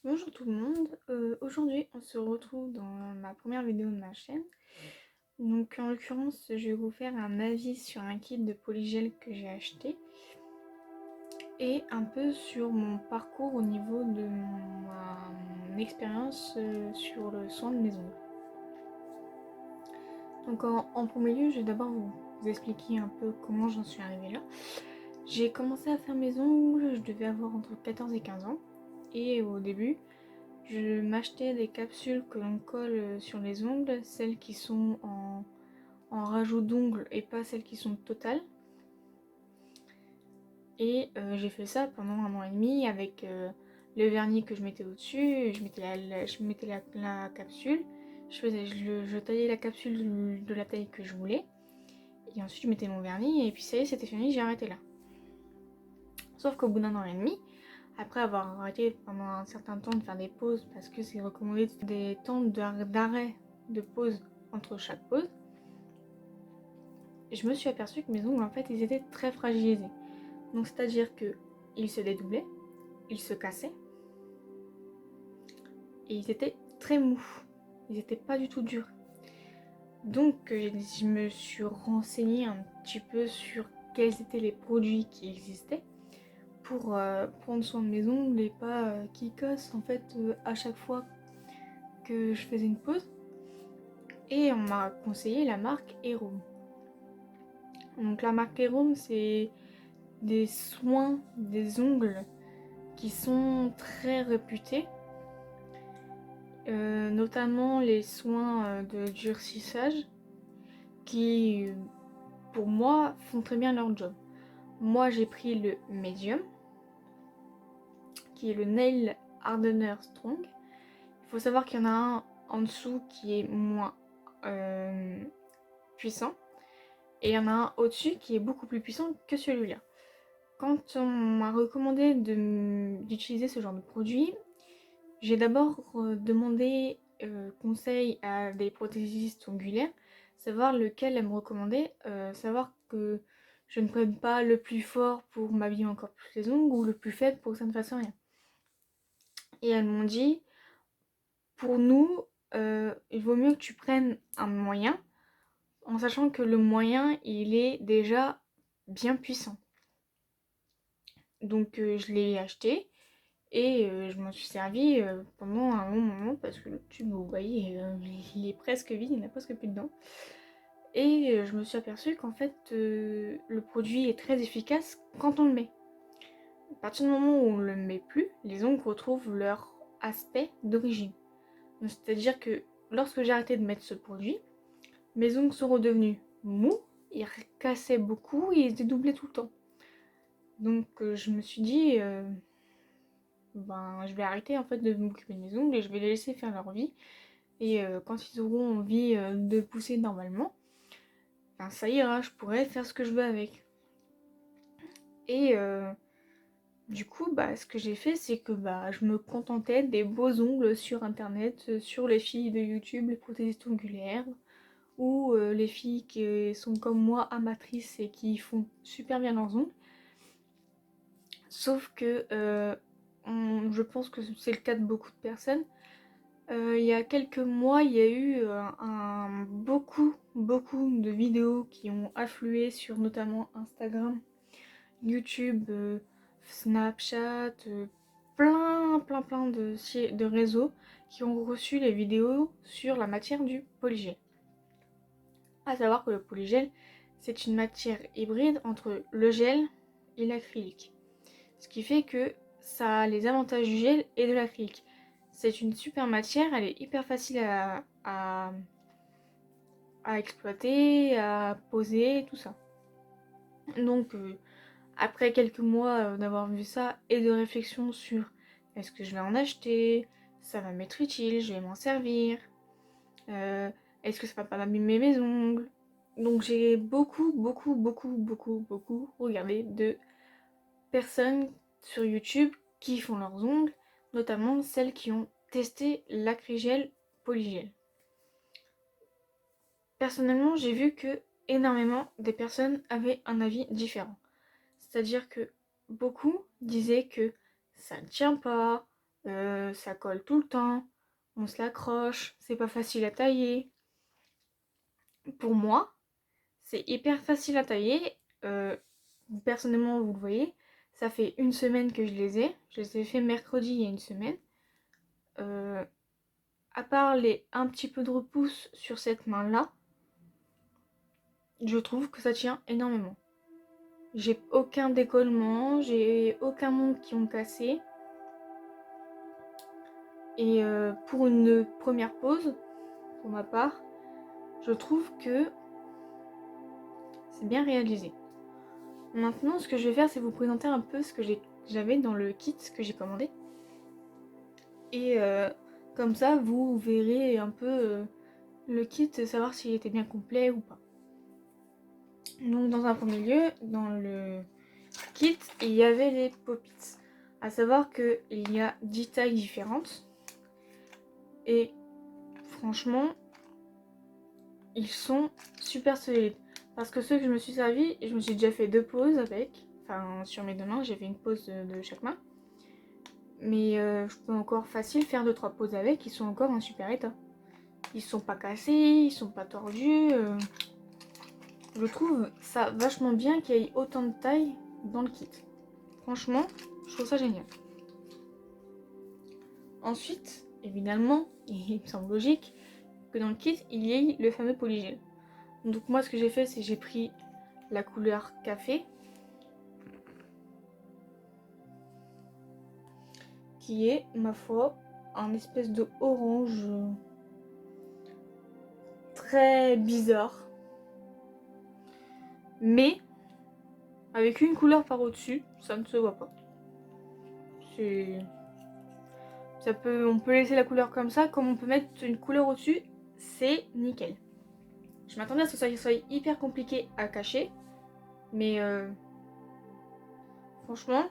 Bonjour tout le monde, aujourd'hui on se retrouve dans ma première vidéo de ma chaîne. Donc en l'occurrence je vais vous faire un avis sur un kit de polygel que j'ai acheté et un peu sur mon parcours au niveau de mon expérience sur le soin de mes ongles. Donc en premier lieu je vais d'abord vous expliquer un peu comment j'en suis arrivée là. J'ai commencé à faire mes ongles, je devais avoir entre 14 et 15 ans et au début je m'achetais des capsules que l'on colle sur les ongles, celles qui sont en rajout d'ongles et pas celles qui sont totales. Et j'ai fait ça pendant 1 an et demi avec le vernis que je mettais au-dessus, je mettais la capsule, je taillais la capsule de la taille que je voulais, et ensuite je mettais mon vernis, et puis ça y est, c'était fini, j'ai arrêté là. Sauf qu'au bout d'1 an et demi, après avoir arrêté pendant un certain temps de faire des pauses, parce que c'est recommandé des temps d'arrêt, de pause entre chaque pause, je me suis aperçue que mes ongles, en fait, ils étaient très fragilisés. Donc, c'est-à-dire qu'ils se dédoublaient, ils se cassaient, et ils étaient très mous. Ils n'étaient pas du tout durs. Donc, je me suis renseignée un petit peu sur quels étaient les produits qui existaient pour prendre soin de mes ongles et pas qu'ils cassent, en fait, à chaque fois que je faisais une pause. Et on m'a conseillé la marque Erum. Donc, la marque Erum, c'est des soins des ongles qui sont très réputés, notamment les soins de durcissage qui, pour moi, font très bien leur job. Moi, j'ai pris le Medium, qui est le Nail Hardener Strong. Il faut savoir qu'il y en a un en dessous qui est moins puissant, et il y en a un au-dessus qui est beaucoup plus puissant que celui-là. Quand on m'a recommandé d'utiliser ce genre de produit, j'ai d'abord demandé conseil à des prothésistes ongulaires, savoir lequel elle me recommandait, savoir que je ne prenne pas le plus fort pour m'habiller encore plus les ongles ou le plus faible pour que ça ne fasse rien. Et elles m'ont dit, pour nous, il vaut mieux que tu prennes un moyen, en sachant que le moyen, il est déjà bien puissant. Donc je l'ai acheté. Et je m'en suis servi pendant un long moment parce que le tube, vous voyez, il est presque vide, il n'y en a presque plus dedans. Et je me suis aperçue qu'en fait, le produit est très efficace quand on le met. À partir du moment où on ne le met plus, les ongles retrouvent leur aspect d'origine. C'est-à-dire que lorsque j'ai arrêté de mettre ce produit, mes ongles sont redevenus mous, ils cassaient beaucoup et ils se dédoublaient tout le temps. Donc je me suis dit... je vais arrêter en fait de m'occuper de mes ongles et je vais les laisser faire leur vie. Et quand ils auront envie de pousser normalement, ça ira, je pourrai faire ce que je veux avec. Et du coup, ce que j'ai fait, c'est que je me contentais des beaux ongles sur internet, sur les filles de YouTube, les prothésistes ongulaires, ou les filles qui sont comme moi amatrices et qui font super bien leurs ongles. Sauf que je pense que c'est le cas de beaucoup de personnes. Il y a quelques mois, il y a eu beaucoup de vidéos qui ont afflué sur notamment Instagram, YouTube, Snapchat, plein de réseaux qui ont reçu les vidéos sur la matière du polygel. À savoir que le polygel, c'est une matière hybride entre le gel et l'acrylique. Ce qui fait que ça a les avantages du gel et de l'acrylique. C'est une super matière, elle est hyper facile à exploiter, à poser, tout ça. Donc après quelques mois d'avoir vu ça et de réflexion sur est-ce que je vais en acheter, ça va m'être utile, je vais m'en servir, est-ce que ça va pas m'abîmer mes ongles. Donc j'ai beaucoup regardé de personnes sur YouTube qui font leurs ongles, notamment celles qui ont testé l'acrygel polygel. Personnellement, j'ai vu que énormément des personnes avaient un avis différent. C'est-à-dire que beaucoup disaient que ça ne tient pas, Ça colle tout le temps, on se l'accroche, c'est pas facile à tailler. Pour moi, c'est hyper facile à tailler. Personnellement, vous le voyez, ça fait une semaine que je les ai. Je les ai fait mercredi il y a une semaine. Euh, à part les un petit peu de repousse sur cette main-là, je trouve que ça tient énormément. J'ai aucun décollement, j'ai aucun manque qui ont cassé. Et pour une première pause, pour ma part, je trouve que c'est bien réalisé. Maintenant, ce que je vais faire, c'est vous présenter un peu ce que j'avais dans le kit que j'ai commandé. Et comme ça, vous verrez un peu le kit, savoir s'il était bien complet ou pas. Donc dans un premier lieu, dans le kit, il y avait les Pop-Its. À savoir qu'il y a 10 tailles différentes. Et franchement, ils sont super solides. Parce que ceux que je me suis servi, je me suis déjà fait 2 pauses avec. Enfin, sur mes deux mains, j'ai fait une pause de chaque main. Mais je peux encore facile faire 2-3 pauses avec, ils sont encore en super état. Ils sont pas cassés, ils sont pas tordus. Je trouve ça vachement bien qu'il y ait autant de tailles dans le kit. Franchement, je trouve ça génial. Ensuite, évidemment, il me semble logique que dans le kit, il y ait le fameux polygel. Donc moi, ce que j'ai fait, c'est que j'ai pris la couleur café, qui est, ma foi, un espèce de orange très bizarre. Mais, avec une couleur par au-dessus, ça ne se voit pas. On peut laisser la couleur comme ça, comme on peut mettre une couleur au-dessus, c'est nickel. Je m'attendais à ce que ça soit hyper compliqué à cacher, mais franchement,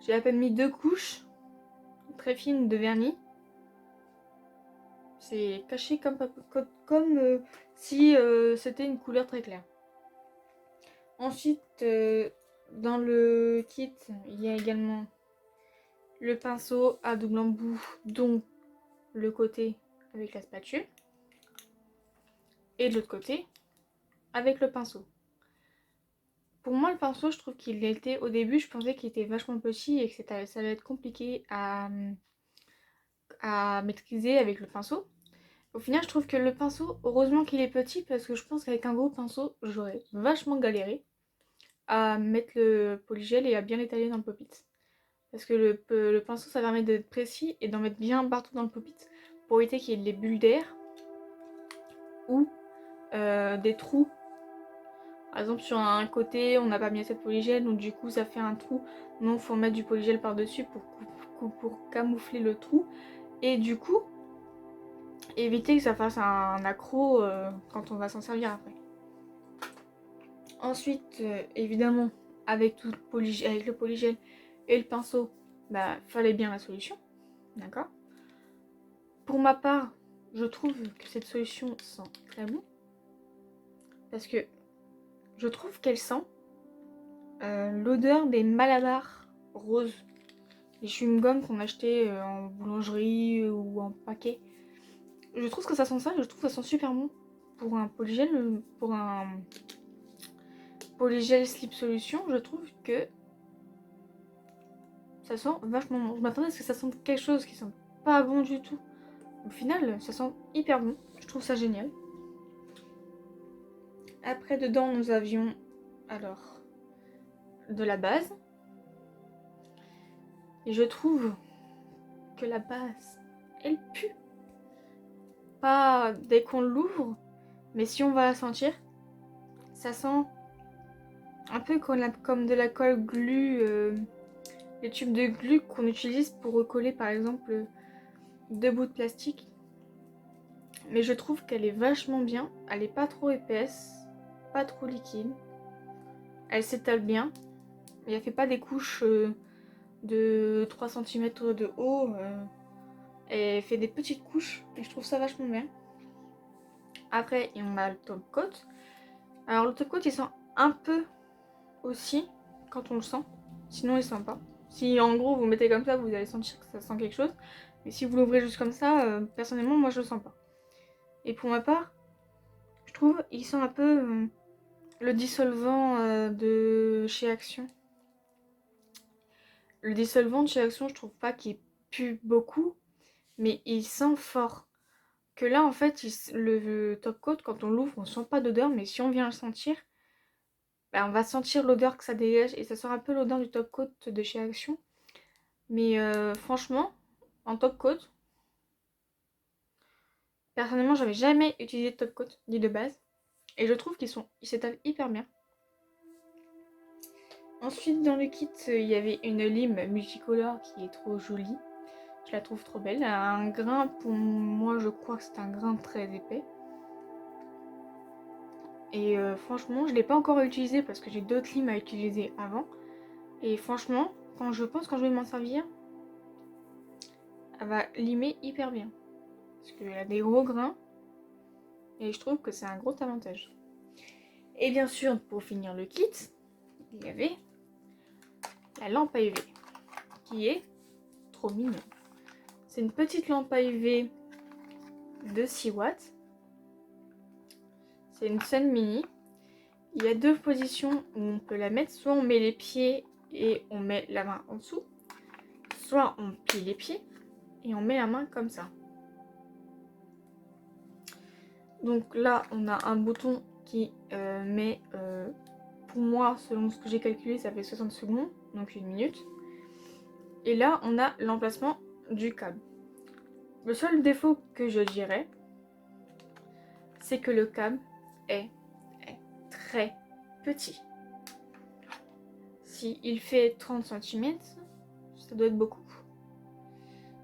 j'ai à peine mis 2 couches très fines de vernis. C'est caché comme si c'était une couleur très claire. Ensuite, dans le kit, il y a également le pinceau à double embout, dont le côté avec la spatule, et de l'autre côté avec le pinceau. Pour moi, le pinceau, je trouve qu'il était, au début, je pensais qu'il était vachement petit et que ça allait être compliqué à maîtriser avec le pinceau. Au final, je trouve que le pinceau, heureusement qu'il est petit, parce que je pense qu'avec un gros pinceau, j'aurais vachement galéré à mettre le polygel et à bien l'étaler dans le pop-it. Parce que le pinceau, ça permet d'être précis et d'en mettre bien partout dans le pop-it pour éviter qu'il y ait des bulles d'air ou des trous. Par exemple, sur un côté, on n'a pas mis assez de polygel, donc du coup, ça fait un trou. Donc, il faut mettre du polygel par-dessus pour camoufler le trou. Et du coup, éviter que ça fasse un accroc quand on va s'en servir après. Ensuite, évidemment, avec le polygel et le pinceau, bah, fallait bien la solution. D'accord. Pour ma part, je trouve que cette solution sent très bon. Parce que je trouve qu'elle sent l'odeur des Malabar roses. Les chewing-gums qu'on achetait en boulangerie ou en paquet. Je trouve que ça sent ça et je trouve que ça sent super bon. Pour un polygel slip solution, je trouve que ça sent vachement bon. Je m'attendais à ce que ça sente quelque chose qui sent pas bon du tout. Au final, ça sent hyper bon. Je trouve ça génial. Après, dedans, nous avions alors de la base. Et je trouve que la base, elle pue. Pas dès qu'on l'ouvre, mais si on va la sentir, ça sent un peu comme de la colle glu, les tubes de glu qu'on utilise pour recoller par exemple 2 bouts de plastique. Mais je trouve qu'elle est vachement bien, elle est pas trop épaisse, pas trop liquide. Elle s'étale bien, mais elle fait pas des couches de 3 cm de haut. Elle fait des petites couches et je trouve ça vachement bien. Après, on a le top coat. Alors le top coat il sent un peu aussi quand on le sent, sinon il sent pas. Si en gros vous mettez comme ça, vous allez sentir que ça sent quelque chose. Mais si vous l'ouvrez juste comme ça, personnellement moi je le sens pas. Et pour ma part, je trouve il sent un peu le dissolvant de chez Action. Le dissolvant de chez Action, je trouve pas qu'il pue beaucoup, mais il sent fort. Que là en fait, le top coat, quand on l'ouvre, on sent pas d'odeur, mais si on vient le sentir, bah, on va sentir l'odeur que ça dégage et ça sent un peu l'odeur du top coat de chez Action. Mais franchement, en top coat, personnellement, j'avais jamais utilisé de top coat, ni de base. Et je trouve ils s'étalent hyper bien. Ensuite, dans le kit, il y avait une lime multicolore qui est trop jolie. Je la trouve trop belle. Elle a un grain, pour moi, je crois que c'est un grain très épais. Et franchement, je ne l'ai pas encore utilisé parce que j'ai d'autres limes à utiliser avant. Et franchement, quand je vais m'en servir, elle va limer hyper bien. Parce qu'elle a des gros grains. Et je trouve que c'est un gros avantage. Et bien sûr, pour finir le kit, il y avait la lampe à UV, qui est trop mignonne. C'est une petite lampe à UV de 6 watts. C'est une Sun Mini. Il y a deux positions où on peut la mettre. Soit on met les pieds et on met la main en dessous. Soit on plie les pieds et on met la main comme ça. Donc là, on a un bouton qui met, pour moi, selon ce que j'ai calculé, ça fait 60 secondes, donc 1 minute. Et là, on a l'emplacement du câble. Le seul défaut que je dirais, c'est que le câble est très petit. S'il fait 30 cm, ça doit être beaucoup.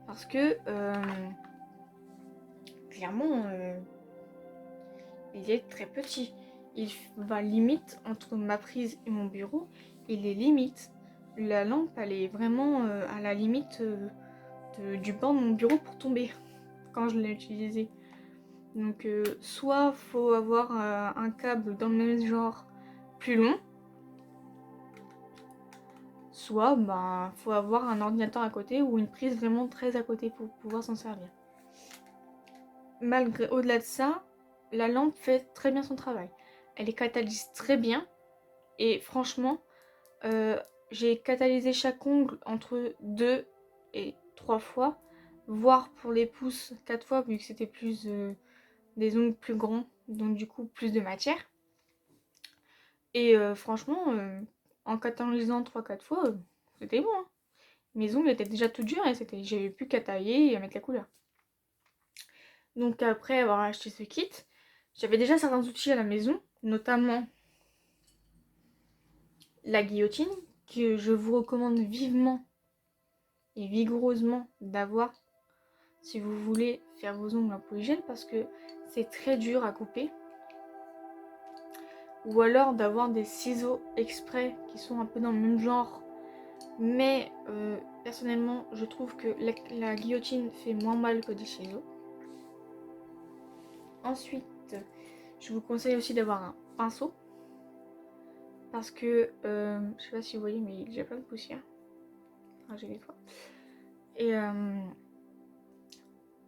Parce que, clairement, il est très petit. Il va limite entre ma prise et mon bureau. Il est limite. La lampe, elle est vraiment à la limite du banc de mon bureau pour tomber quand je l'ai utilisé. Donc soit faut avoir un câble dans le même genre plus long, soit faut avoir un ordinateur à côté ou une prise vraiment très à côté pour pouvoir s'en servir. Malgré, au-delà de ça, la lampe fait très bien son travail. Elle est catalyse très bien et franchement, j'ai catalysé chaque ongle entre 2 et 3 fois, voire pour les pouces 4 fois vu que c'était plus des ongles plus grands, donc du coup plus de matière. Et franchement, en catalysant 3-4 fois, c'était bon. Hein. Mes ongles étaient déjà tout durs et j'avais plus qu'à tailler et à mettre la couleur. Donc après avoir acheté ce kit, j'avais déjà certains outils à la maison, notamment la guillotine, que je vous recommande vivement et vigoureusement d'avoir si vous voulez faire vos ongles en polygel parce que c'est très dur à couper. Ou alors d'avoir des ciseaux exprès qui sont un peu dans le même genre. Mais personnellement, je trouve que la guillotine fait moins mal que des ciseaux. Ensuite, je vous conseille aussi d'avoir un pinceau. Parce que, je sais pas si vous voyez, mais j'ai plein de poussière. Enfin, j'ai des fois. Et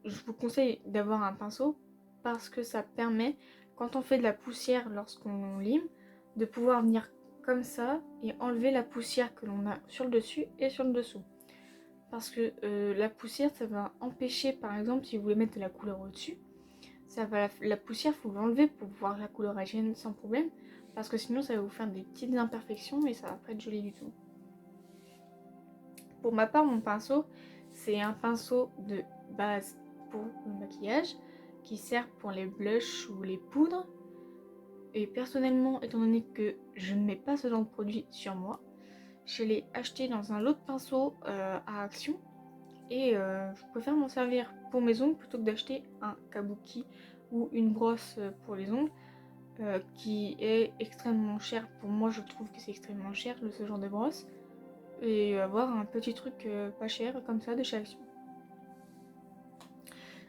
je vous conseille d'avoir un pinceau parce que ça permet, quand on fait de la poussière lorsqu'on lime, de pouvoir venir comme ça et enlever la poussière que l'on a sur le dessus et sur le dessous. Parce que la poussière, ça va empêcher, par exemple, si vous voulez mettre de la couleur au-dessus, la poussière, il faut l'enlever pour voir la couleur hygiène sans problème. Parce que sinon, ça va vous faire des petites imperfections et ça va pas être joli du tout. Pour ma part, mon pinceau, c'est un pinceau de base pour le maquillage qui sert pour les blushs ou les poudres. Et personnellement, étant donné que je ne mets pas ce genre de produit sur moi, je l'ai acheté dans un lot de pinceaux à Action. Et je préfère m'en servir pour mes ongles plutôt que d'acheter un kabuki ou une brosse pour les ongles qui est extrêmement cher. Pour moi, je trouve que c'est extrêmement cher ce genre de brosse. Et avoir un petit truc pas cher comme ça de chez Action.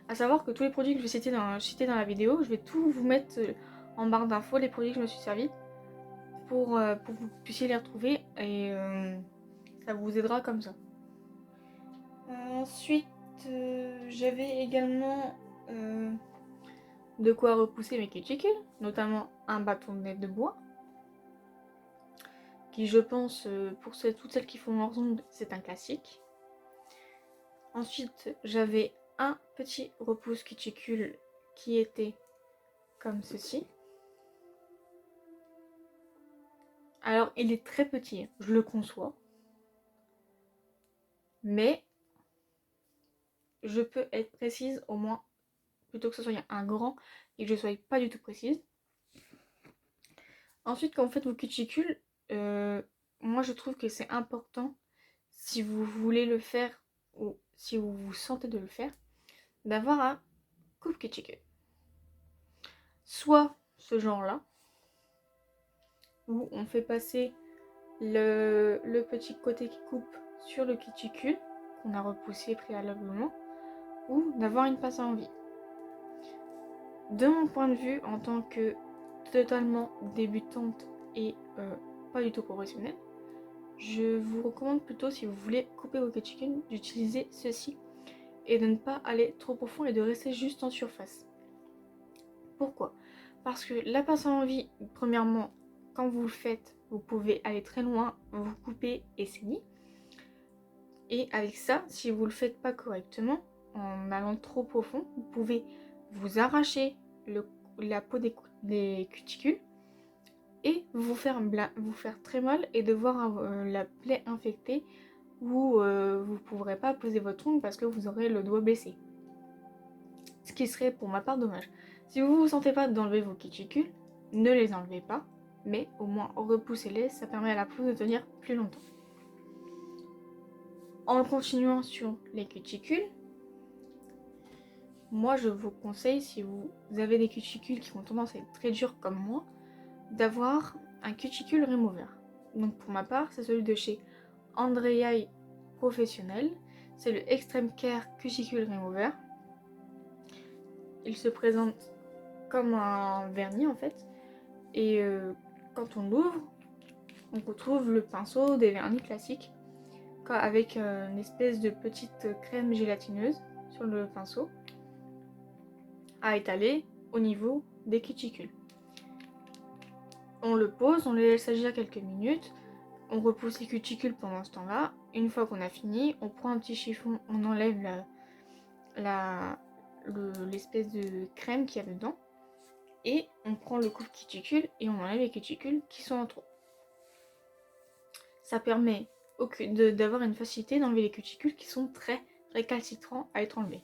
A savoir que tous les produits que je vais citer dans la vidéo, je vais tout vous mettre en barre d'infos, les produits que je me suis servi pour que vous puissiez les retrouver. Et Ça vous aidera comme ça. Ensuite, j'avais également de quoi repousser mes cuticules, notamment un bâtonnet de bois, qui je pense, pour toutes celles qui font leurs ongles, c'est un classique. Ensuite, j'avais un petit repousse cuticule qui était comme ceci. Alors, il est très petit, je le conçois. Mais je peux être précise au moins, plutôt que ce soit un grand et que je ne sois pas du tout précise. Ensuite, quand vous faites vos cuticules, moi je trouve que c'est important, si vous voulez le faire ou si vous vous sentez de le faire, d'avoir un coupe cuticule. Soit ce genre-là, où on fait passer le petit côté qui coupe sur le cuticule, qu'on a repoussé préalablement, ou d'avoir une passe à envie. De mon point de vue, en tant que totalement débutante et pas du tout professionnelle, je vous recommande plutôt, si vous voulez couper vos cuticules, d'utiliser ceci et de ne pas aller trop profond et de rester juste en surface. Pourquoi? Parce que la passe à envie, premièrement, quand vous le faites, vous pouvez aller très loin, vous couper et saigner. Et avec ça, si vous ne le faites pas correctement, en allant trop profond, vous pouvez vous arracher la peau des cuticules et vous faire très mal et devoir la plaie infectée où vous ne pourrez pas poser votre ongle parce que vous aurez le doigt blessé. Ce qui serait pour ma part dommage. Si vous ne vous sentez pas d'enlever vos cuticules, ne les enlevez pas, mais au moins repoussez-les, ça permet à la peau de tenir plus longtemps. En continuant sur les cuticules, moi je vous conseille, si vous avez des cuticules qui ont tendance à être très dures comme moi, d'avoir un cuticule remover. Donc pour ma part, c'est celui de chez Andrea Professionnel. C'est le Extreme Care Cuticule Remover. Il se présente comme un vernis en fait. Et quand on l'ouvre, on retrouve le pinceau des vernis classiques avec une espèce de petite crème gélatineuse sur le pinceau à étaler au niveau des cuticules. On le pose, on les laisse agir quelques minutes, on repousse les cuticules pendant ce temps-là. Une fois qu'on a fini, on prend un petit chiffon, on enlève l'espèce de crème qu'il y a dedans et on prend le coupe cuticule et on enlève les cuticules qui sont en trop. Ça permet d'avoir une facilité d'enlever les cuticules qui sont très récalcitrants à être enlevés.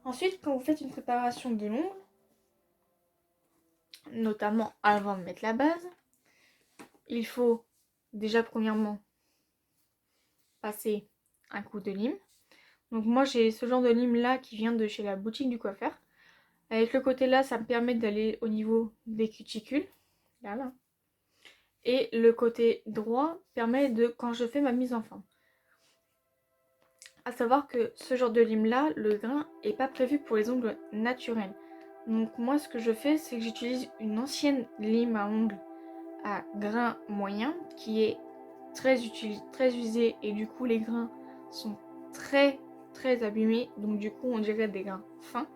Ensuite, quand vous faites une préparation de l'ongle, notamment avant de mettre la base, il faut déjà premièrement passer un coup de lime. Donc moi j'ai ce genre de lime là qui vient de chez la boutique du coiffeur. Avec le côté là, ça me permet d'aller au niveau des cuticules. Là. Et le côté droit permet de quand je fais ma mise en forme. A savoir que ce genre de lime là, le grain n'est pas prévu pour les ongles naturels. Donc moi ce que je fais, c'est que j'utilise une ancienne lime à ongles à grain moyen qui est très usée et du coup les grains sont très abîmés, donc du coup on dirait des grains fins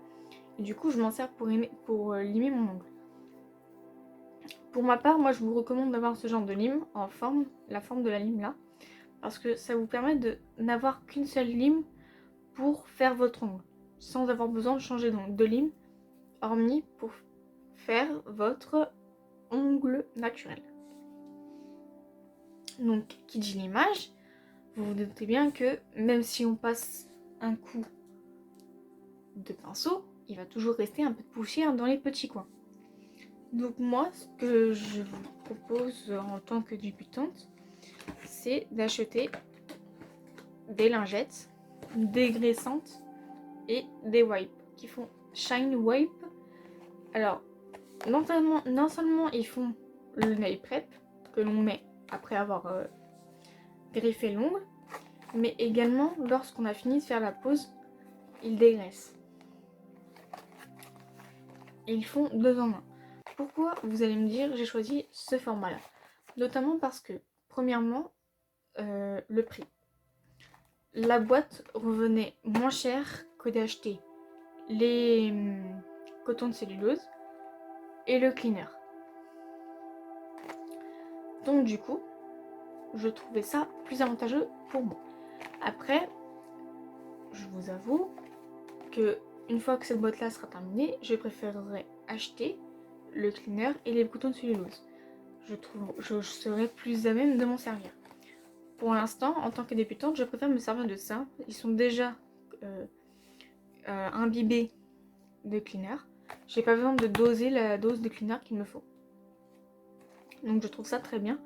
et du coup je m'en sers pour limer mon ongle. Pour ma part, moi je vous recommande d'avoir ce genre de lime en forme, la forme de la lime là, parce que ça vous permet de n'avoir qu'une seule lime pour faire votre ongle, sans avoir besoin de changer de lime, hormis pour faire votre ongle naturel. Donc, qui dit limage, vous vous doutez bien que même si on passe un coup de pinceau, il va toujours rester un peu de poussière dans les petits coins. Donc moi, ce que je vous propose en tant que débutante, c'est d'acheter des lingettes dégraissantes et des wipes qui font Shine Wipe. Alors, non seulement ils font le nail prep que l'on met après avoir griffé l'ongle, mais également lorsqu'on a fini de faire la pose, ils dégraissent. Ils font 2 en 1. Pourquoi, vous allez me dire, j'ai choisi ce format-là? Notamment parce que, premièrement, le prix. La boîte revenait moins cher que d'acheter les cotons de cellulose et le cleaner. Donc du coup, je trouvais ça plus avantageux pour moi. Après, je vous avoue que une fois que cette boîte-là sera terminée, je préférerais acheter le cleaner et les cotons de cellulose. Je serais plus à même de m'en servir. Pour l'instant, en tant que débutante, je préfère me servir de ça. Ils sont déjà imbibés de cleaner. J'ai pas besoin de doser la dose de cleaner qu'il me faut. Donc je trouve ça très bien.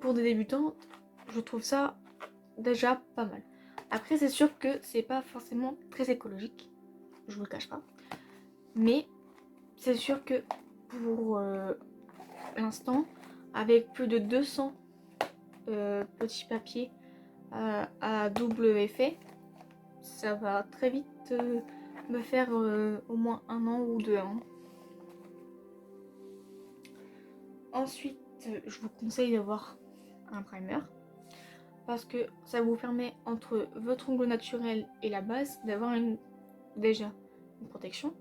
Pour des débutants, je trouve ça déjà pas mal. Après, c'est sûr que c'est pas forcément très écologique, je vous le cache pas. Mais c'est sûr que pour l'instant, avec plus de 200 petits papiers à double effet, ça va très vite me faire au moins 1 an ou 2 ans. Ensuite, je vous conseille d'avoir un primer parce que ça vous permet entre votre ongle naturel et la base d'avoir déjà une protection.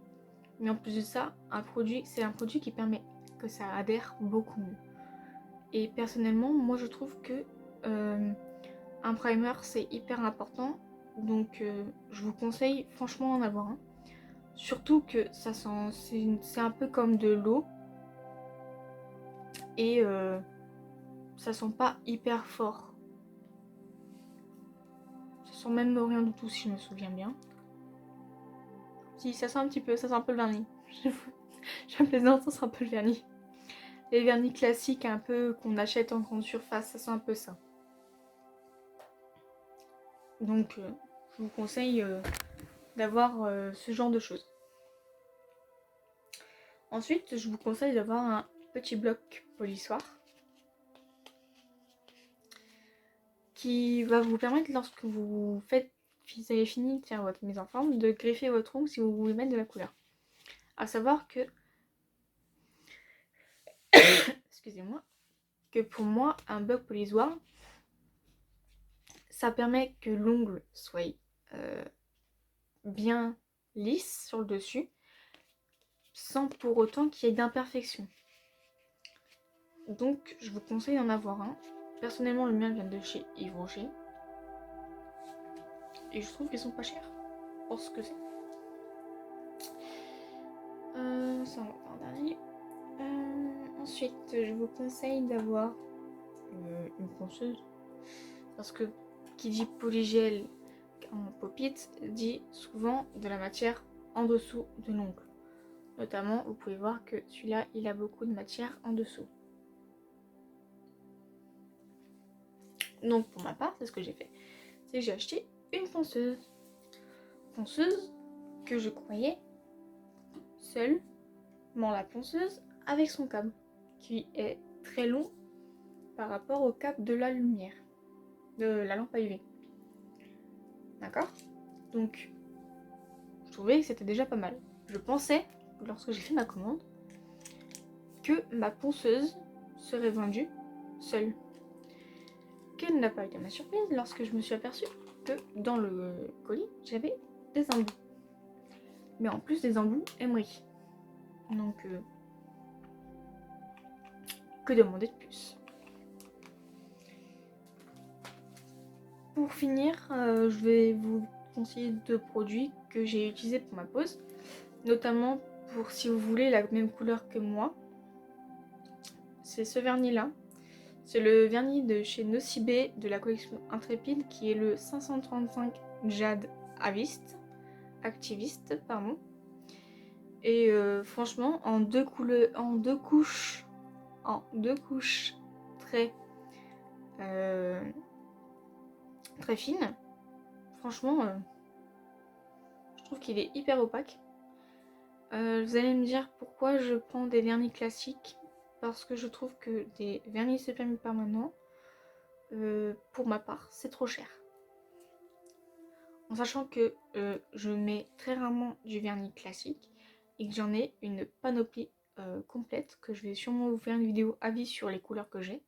Mais en plus de ça, c'est un produit qui permet que ça adhère beaucoup mieux. Et personnellement, moi je trouve que un primer c'est hyper important. Donc je vous conseille franchement d'en avoir un. Surtout que ça sent, c'est un peu comme de l'eau. Et ça sent pas hyper fort. Ça sent même rien du tout si je me souviens bien. Si, ça sent un petit peu, ça sent un peu le vernis. Je plaisante, ça sent un peu le vernis. Les vernis classiques un peu qu'on achète en grande surface, ça sent un peu ça. Donc je vous conseille d'avoir ce genre de choses. Ensuite, je vous conseille d'avoir un petit bloc polissoir qui va vous permettre, lorsque vous avez fini de faire votre mise en forme, de greffer votre ongle si vous voulez mettre de la couleur. À savoir que, excusez-moi, que pour moi, un bloc polissoir, ça permet que l'ongle soit bien lisse sur le dessus, sans pour autant qu'il y ait d'imperfection. Donc, je vous conseille d'en avoir un. Personnellement, le mien vient de chez Yves Rocher. Et je trouve qu'ils sont pas chers pour ce que c'est. Ça, on va faire un dernier. Ensuite, je vous conseille d'avoir une ponceuse. Parce que qui dit polygel en pop-it dit souvent de la matière en dessous de l'ongle. Notamment, vous pouvez voir que celui-là, il a beaucoup de matière en dessous. Donc pour ma part, c'est ce que j'ai fait. C'est que j'ai acheté une ponceuse. Ponceuse que je croyais seulement la ponceuse avec son câble, qui est très long par rapport au câble de la lumière, de la lampe à UV. D'accord? Donc, je trouvais que c'était déjà pas mal. Je pensais, lorsque j'ai fait ma commande, que ma ponceuse serait vendue seule. Quelle n'a pas été ma surprise lorsque je me suis aperçue que dans le colis, j'avais des embouts. Mais en plus des embouts Emery. Donc, que demander de plus? Pour finir, je vais vous conseiller 2 produits que j'ai utilisés pour ma pose. Notamment pour si vous voulez la même couleur que moi. C'est ce vernis là. C'est le vernis de chez Nocibé de la collection Intrépide qui est le 535 Jade Activiste. Et franchement, en deux couches très très fines, franchement, je trouve qu'il est hyper opaque. Vous allez me dire pourquoi je prends des vernis classiques. Parce que je trouve que des vernis semi-permanents, pour ma part, c'est trop cher. En sachant que je mets très rarement du vernis classique et que j'en ai une panoplie complète, que je vais sûrement vous faire une vidéo avis sur les couleurs que j'ai.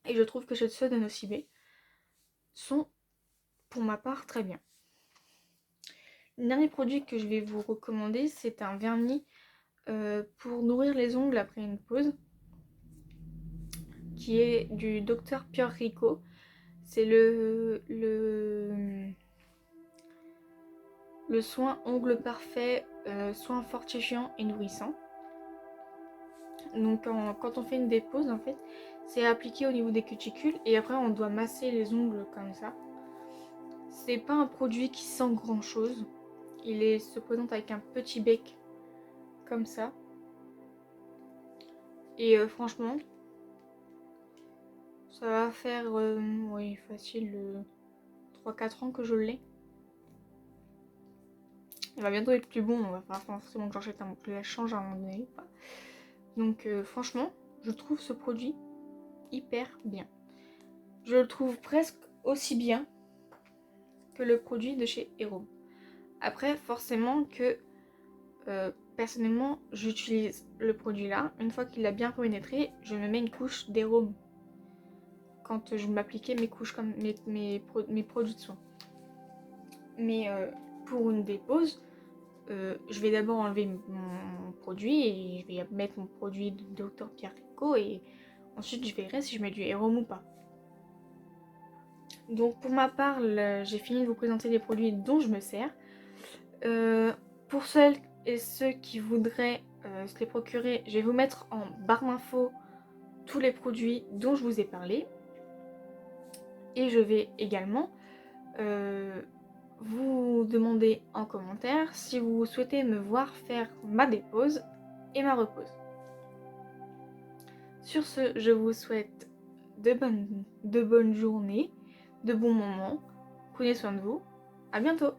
Et je trouve que ceux de Nocibé sont, pour ma part, très bien. Le dernier produit que je vais vous recommander, c'est un vernis pour nourrir les ongles après une pause, qui est du Dr Pierre Rico. C'est le soin ongle parfait, soin fortifiant et nourrissant. Donc quand on fait une dépose, en fait, c'est appliqué au niveau des cuticules et après on doit masser les ongles comme ça. C'est pas un produit qui sent grand chose. Se présente avec un petit bec comme ça. Et franchement, ça va faire oui, facile 3-4 ans que je l'ai. Il va bientôt être plus bon, on va pas forcément que j'achète que je la change à un moment donné. Donc franchement, je trouve ce produit hyper bien. Je le trouve presque aussi bien que le produit de chez Hero. Après, forcément que personnellement, j'utilise le produit là. Une fois qu'il a bien pénétré, je me mets une couche d'Hero quand je m'appliquais mes couches comme mes produits de soin. Mais pour une dépose, je vais d'abord enlever mon produit et je vais mettre mon produit de Dr Pierre Rico et ensuite je verrai si je mets du Hérom ou pas. Donc pour ma part, j'ai fini de vous présenter les produits dont je me sers. Pour celles et ceux qui voudraient se les procurer, je vais vous mettre en barre d'infos tous les produits dont je vous ai parlé. Et je vais également vous demander en commentaire si vous souhaitez me voir faire ma dépose et ma repose. Sur ce, je vous souhaite de bonnes journées, de bons moments. Prenez soin de vous. À bientôt!